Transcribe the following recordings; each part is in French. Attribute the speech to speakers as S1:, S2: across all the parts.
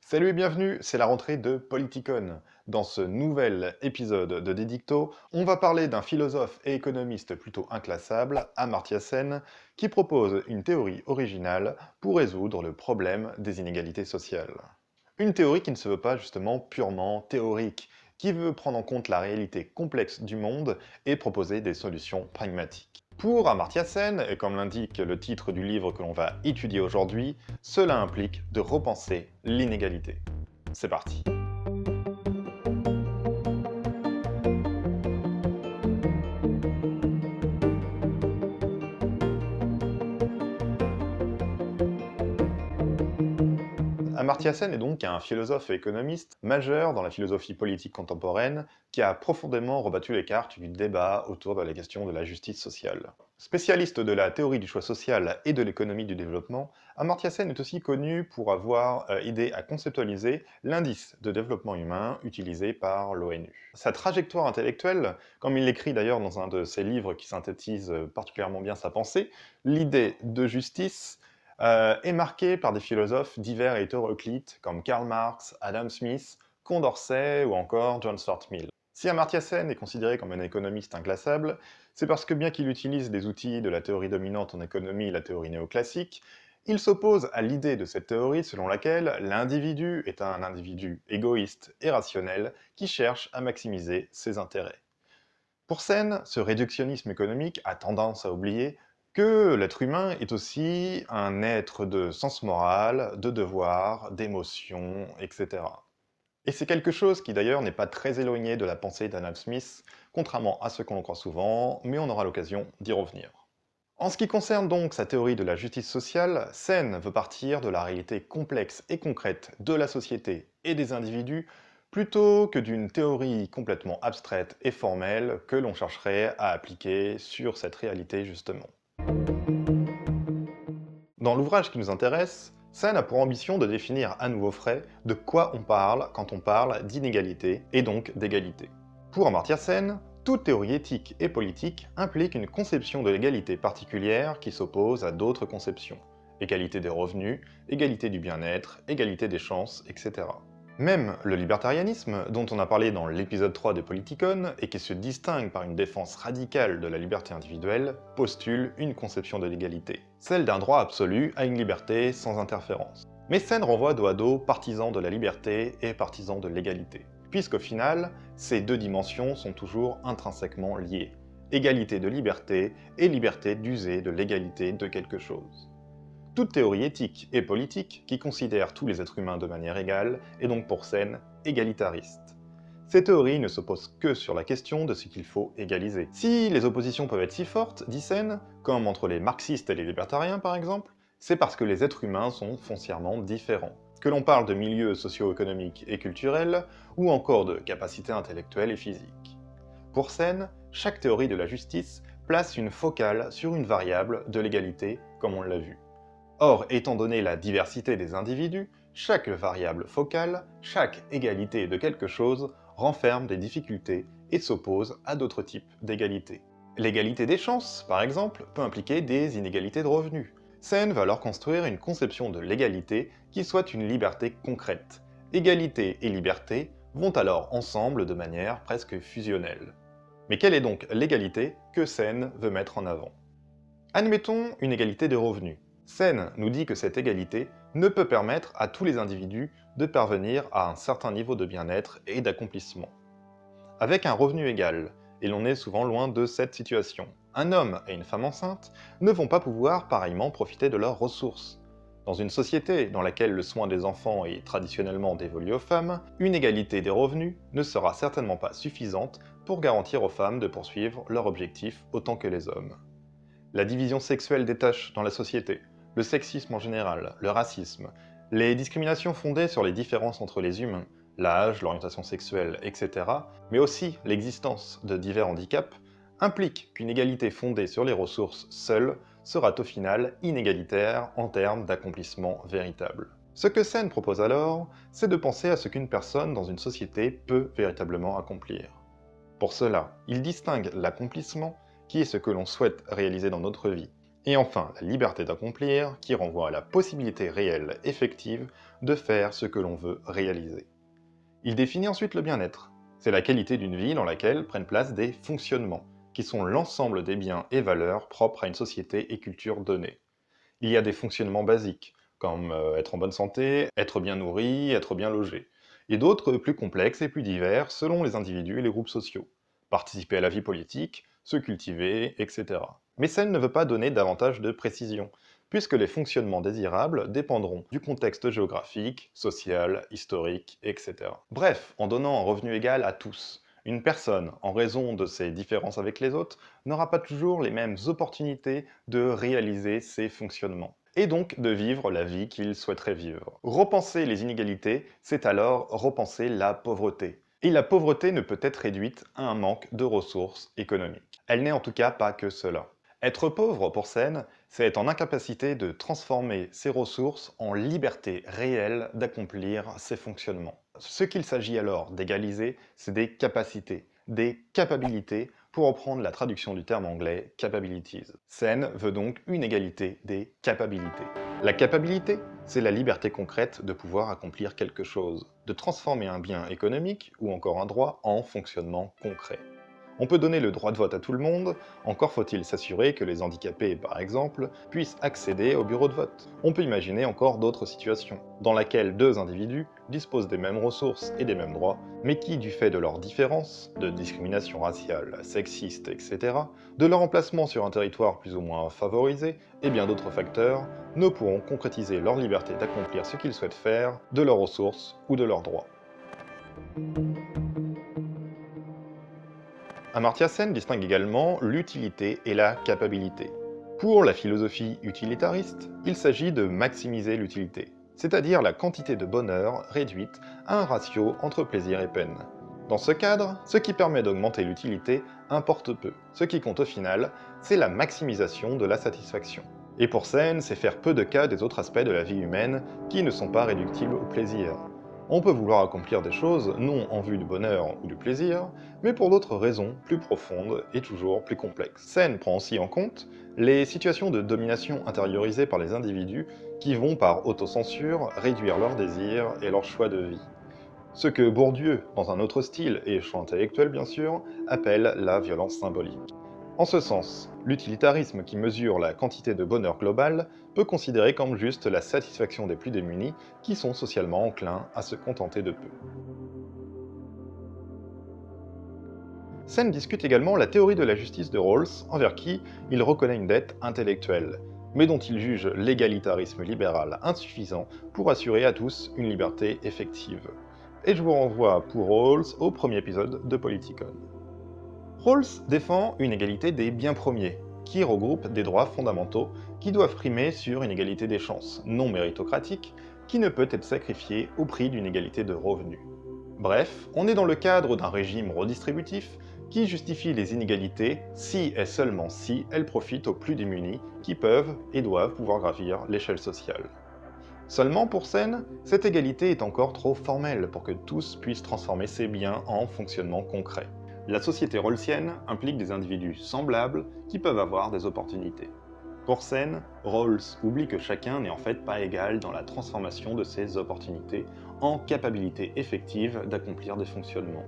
S1: Salut et bienvenue, c'est la rentrée de Politicon. Dans ce nouvel épisode de Dédicto, on va parler d'un philosophe et économiste plutôt inclassable, Amartya Sen, qui propose une théorie originale pour résoudre le problème des inégalités sociales. Une théorie qui ne se veut pas justement purement théorique, qui veut prendre en compte la réalité complexe du monde et proposer des solutions pragmatiques. Pour Amartya Sen, et comme l'indique le titre du livre que l'on va étudier aujourd'hui, cela implique de repenser l'inégalité. C'est parti. Amartya Sen est donc un philosophe et économiste majeur dans la philosophie politique contemporaine qui a profondément rebattu les cartes du débat autour de la question de la justice sociale. Spécialiste de la théorie du choix social et de l'économie du développement, Amartya Sen est aussi connu pour avoir aidé à conceptualiser l'indice de développement humain utilisé par l'ONU. Sa trajectoire intellectuelle, comme il l'écrit d'ailleurs dans un de ses livres qui synthétise particulièrement bien sa pensée, l'idée de justice, est marqué par des philosophes divers et hétéroclites comme Karl Marx, Adam Smith, Condorcet ou encore John Stuart Mill. Si Amartya Sen est considéré comme un économiste inclassable, c'est parce que bien qu'il utilise des outils de la théorie dominante en économie, la théorie néoclassique, il s'oppose à l'idée de cette théorie selon laquelle l'individu est un individu égoïste et rationnel qui cherche à maximiser ses intérêts. Pour Sen, ce réductionnisme économique a tendance à oublier que l'être humain est aussi un être de sens moral, de devoir, d'émotions, etc. Et c'est quelque chose qui d'ailleurs n'est pas très éloigné de la pensée d'Adam Smith, contrairement à ce qu'on croit souvent, mais on aura l'occasion d'y revenir. En ce qui concerne donc sa théorie de la justice sociale, Sen veut partir de la réalité complexe et concrète de la société et des individus plutôt que d'une théorie complètement abstraite et formelle que l'on chercherait à appliquer sur cette réalité justement. Dans l'ouvrage qui nous intéresse, Sen a pour ambition de définir à nouveau frais de quoi on parle quand on parle d'inégalité et donc d'égalité. Pour Amartya Sen, toute théorie éthique et politique implique une conception de l'égalité particulière qui s'oppose à d'autres conceptions. Égalité des revenus, égalité du bien-être, égalité des chances, etc. Même le libertarianisme, dont on a parlé dans l'épisode 3 de Politicon, et qui se distingue par une défense radicale de la liberté individuelle, postule une conception de l'égalité, celle d'un droit absolu à une liberté sans interférence. Mais Sen renvoie dos à dos partisans de la liberté et partisans de l'égalité, puisqu'au final, ces deux dimensions sont toujours intrinsèquement liées. Égalité de liberté et liberté d'user de l'égalité de quelque chose. Toute théorie éthique et politique qui considère tous les êtres humains de manière égale est donc pour Sen égalitariste. Ces théories ne s'opposent que sur la question de ce qu'il faut égaliser. Si les oppositions peuvent être si fortes, dit Sen, comme entre les marxistes et les libertariens par exemple, c'est parce que les êtres humains sont foncièrement différents. Que l'on parle de milieux socio-économiques et culturels, ou encore de capacités intellectuelles et physiques. Pour Sen, chaque théorie de la justice place une focale sur une variable de l'égalité, comme on l'a vu. Or, étant donné la diversité des individus, chaque variable focale, chaque égalité de quelque chose, renferme des difficultés et s'oppose à d'autres types d'égalité. L'égalité des chances, par exemple, peut impliquer des inégalités de revenus. Sen va alors construire une conception de l'égalité qui soit une liberté concrète. Égalité et liberté vont alors ensemble de manière presque fusionnelle. Mais quelle est donc l'égalité que Sen veut mettre en avant? Admettons une égalité des revenus. Sen nous dit que cette égalité ne peut permettre à tous les individus de parvenir à un certain niveau de bien-être et d'accomplissement. Avec un revenu égal, et l'on est souvent loin de cette situation, un homme et une femme enceinte ne vont pas pouvoir pareillement profiter de leurs ressources. Dans une société dans laquelle le soin des enfants est traditionnellement dévolu aux femmes, une égalité des revenus ne sera certainement pas suffisante pour garantir aux femmes de poursuivre leur objectif autant que les hommes. La division sexuelle des tâches dans la société, le sexisme en général, le racisme, les discriminations fondées sur les différences entre les humains, l'âge, l'orientation sexuelle, etc., mais aussi l'existence de divers handicaps, impliquent qu'une égalité fondée sur les ressources seule sera au final inégalitaire en termes d'accomplissement véritable. Ce que Sen propose alors, c'est de penser à ce qu'une personne dans une société peut véritablement accomplir. Pour cela, il distingue l'accomplissement, qui est ce que l'on souhaite réaliser dans notre vie, Et enfin, la liberté d'accomplir, qui renvoie à la possibilité réelle, effective, de faire ce que l'on veut réaliser. Il définit ensuite le bien-être. C'est la qualité d'une vie dans laquelle prennent place des fonctionnements, qui sont l'ensemble des biens et valeurs propres à une société et culture donnée. Il y a des fonctionnements basiques, comme être en bonne santé, être bien nourri, être bien logé, et d'autres plus complexes et plus divers selon les individus et les groupes sociaux. Participer à la vie politique, se cultiver, etc. Mais ça ne veut pas donner davantage de précision, puisque les fonctionnements désirables dépendront du contexte géographique, social, historique, etc. Bref, en donnant un revenu égal à tous, une personne, en raison de ses différences avec les autres, n'aura pas toujours les mêmes opportunités de réaliser ses fonctionnements, et donc de vivre la vie qu'il souhaiterait vivre. Repenser les inégalités, c'est alors repenser la pauvreté. Et la pauvreté ne peut être réduite à un manque de ressources économiques. Elle n'est en tout cas pas que cela. Être pauvre, pour Sen, c'est être en incapacité de transformer ses ressources en liberté réelle d'accomplir ses fonctionnements. Ce qu'il s'agit alors d'égaliser, c'est des capacités, des capabilités, pour reprendre la traduction du terme anglais capabilities. Sen veut donc une égalité des capabilités. La capacité, c'est la liberté concrète de pouvoir accomplir quelque chose, de transformer un bien économique ou encore un droit en fonctionnement concret. On peut donner le droit de vote à tout le monde, encore faut-il s'assurer que les handicapés, par exemple, puissent accéder au bureau de vote. On peut imaginer encore d'autres situations, dans lesquelles deux individus disposent des mêmes ressources et des mêmes droits, mais qui, du fait de leurs différences, de discrimination raciale, sexiste, etc., de leur emplacement sur un territoire plus ou moins favorisé, et bien d'autres facteurs, ne pourront concrétiser leur liberté d'accomplir ce qu'ils souhaitent faire, de leurs ressources ou de leurs droits. Amartya Sen distingue également l'utilité et la capacité. Pour la philosophie utilitariste, il s'agit de maximiser l'utilité, c'est-à-dire la quantité de bonheur réduite à un ratio entre plaisir et peine. Dans ce cadre, ce qui permet d'augmenter l'utilité importe peu. Ce qui compte au final, c'est la maximisation de la satisfaction. Et pour Sen, c'est faire peu de cas des autres aspects de la vie humaine qui ne sont pas réductibles au plaisir. On peut vouloir accomplir des choses non en vue du bonheur ou du plaisir, mais pour d'autres raisons plus profondes et toujours plus complexes. Sen prend aussi en compte les situations de domination intériorisées par les individus qui vont par autocensure réduire leurs désirs et leurs choix de vie. Ce que Bourdieu, dans un autre style et champ intellectuel bien sûr, appelle la violence symbolique. En ce sens, l'utilitarisme qui mesure la quantité de bonheur global peut considérer comme juste la satisfaction des plus démunis qui sont socialement enclins à se contenter de peu. Sen discute également la théorie de la justice de Rawls, envers qui il reconnaît une dette intellectuelle, mais dont il juge l'égalitarisme libéral insuffisant pour assurer à tous une liberté effective. Et je vous renvoie pour Rawls au premier épisode de Politicon. Rawls défend une égalité des biens premiers, qui regroupe des droits fondamentaux qui doivent primer sur une égalité des chances, non méritocratique, qui ne peut être sacrifiée au prix d'une égalité de revenus. Bref, on est dans le cadre d'un régime redistributif qui justifie les inégalités si et seulement si elles profitent aux plus démunis qui peuvent et doivent pouvoir gravir l'échelle sociale. Seulement pour Sen, cette égalité est encore trop formelle pour que tous puissent transformer ces biens en fonctionnement concret. La société rawlsienne implique des individus semblables qui peuvent avoir des opportunités. Pour Sen, Rawls oublie que chacun n'est en fait pas égal dans la transformation de ses opportunités en capacité effective d'accomplir des fonctionnements.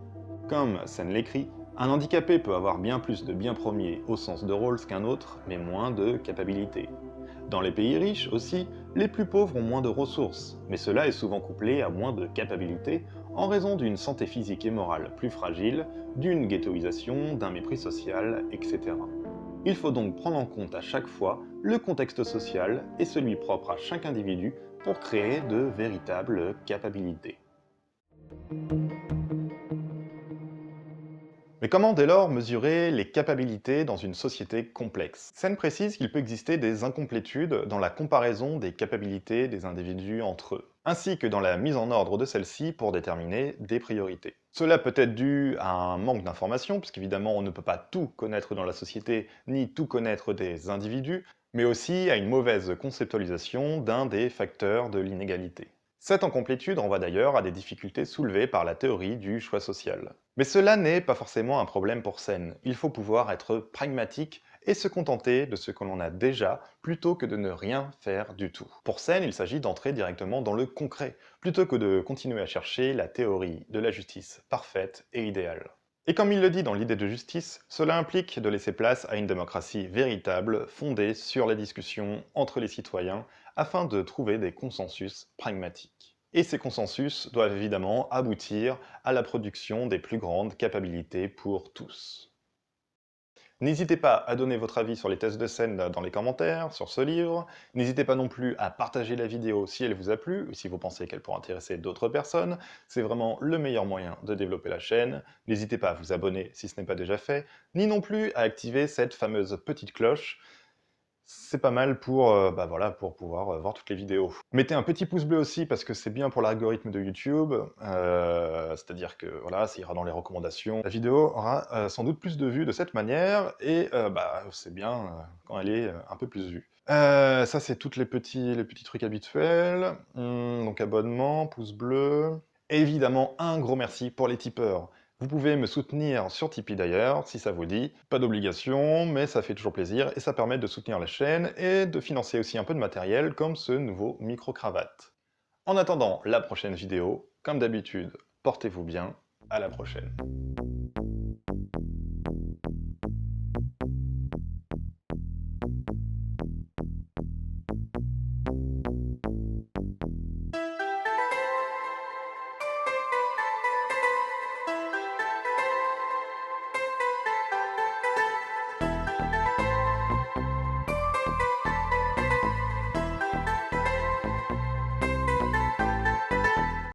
S1: Comme Sen l'écrit, un handicapé peut avoir bien plus de biens premiers au sens de Rawls qu'un autre, mais moins de capacités. Dans les pays riches aussi, les plus pauvres ont moins de ressources, mais cela est souvent couplé à moins de capacités en raison d'une santé physique et morale plus fragile, d'une ghettoisation, d'un mépris social, etc. Il faut donc prendre en compte à chaque fois le contexte social et celui propre à chaque individu pour créer de véritables capacités. Mais comment dès lors mesurer les capacités dans une société complexe? Sen précise qu'il peut exister des incomplétudes dans la comparaison des capacités des individus entre eux, ainsi que dans la mise en ordre de celles-ci pour déterminer des priorités. Cela peut être dû à un manque d'information, puisqu'évidemment on ne peut pas tout connaître dans la société, ni tout connaître des individus, mais aussi à une mauvaise conceptualisation d'un des facteurs de l'inégalité. Cette incomplétude renvoie d'ailleurs à des difficultés soulevées par la théorie du choix social. Mais cela n'est pas forcément un problème pour Sen, il faut pouvoir être pragmatique et se contenter de ce que l'on a déjà plutôt que de ne rien faire du tout. Pour Sen, il s'agit d'entrer directement dans le concret, plutôt que de continuer à chercher la théorie de la justice parfaite et idéale. Et comme il le dit dans l'idée de justice, cela implique de laisser place à une démocratie véritable, fondée sur la discussion entre les citoyens, afin de trouver des consensus pragmatiques. Et ces consensus doivent évidemment aboutir à la production des plus grandes capacités pour tous. N'hésitez pas à donner votre avis sur les tests de scène dans les commentaires, sur ce livre. N'hésitez pas non plus à partager la vidéo si elle vous a plu, ou si vous pensez qu'elle pourrait intéresser d'autres personnes. C'est vraiment le meilleur moyen de développer la chaîne. N'hésitez pas à vous abonner si ce n'est pas déjà fait, ni non plus à activer cette fameuse petite cloche. C'est pas mal pour, voilà, pour pouvoir voir toutes les vidéos. Mettez un petit pouce bleu aussi parce que c'est bien pour l'algorithme de YouTube, c'est-à-dire que voilà, ça ira dans les recommandations. La vidéo aura sans doute plus de vues de cette manière et c'est bien quand elle est un peu plus vue. Ça c'est tous les petits trucs habituels. Donc abonnement, pouce bleu. Évidemment, un gros merci pour les tipeurs. Vous pouvez me soutenir sur Tipeee d'ailleurs, si ça vous dit. Pas d'obligation, mais ça fait toujours plaisir et ça permet de soutenir la chaîne et de financer aussi un peu de matériel comme ce nouveau micro-cravate. En attendant la prochaine vidéo, comme d'habitude, portez-vous bien, à la prochaine.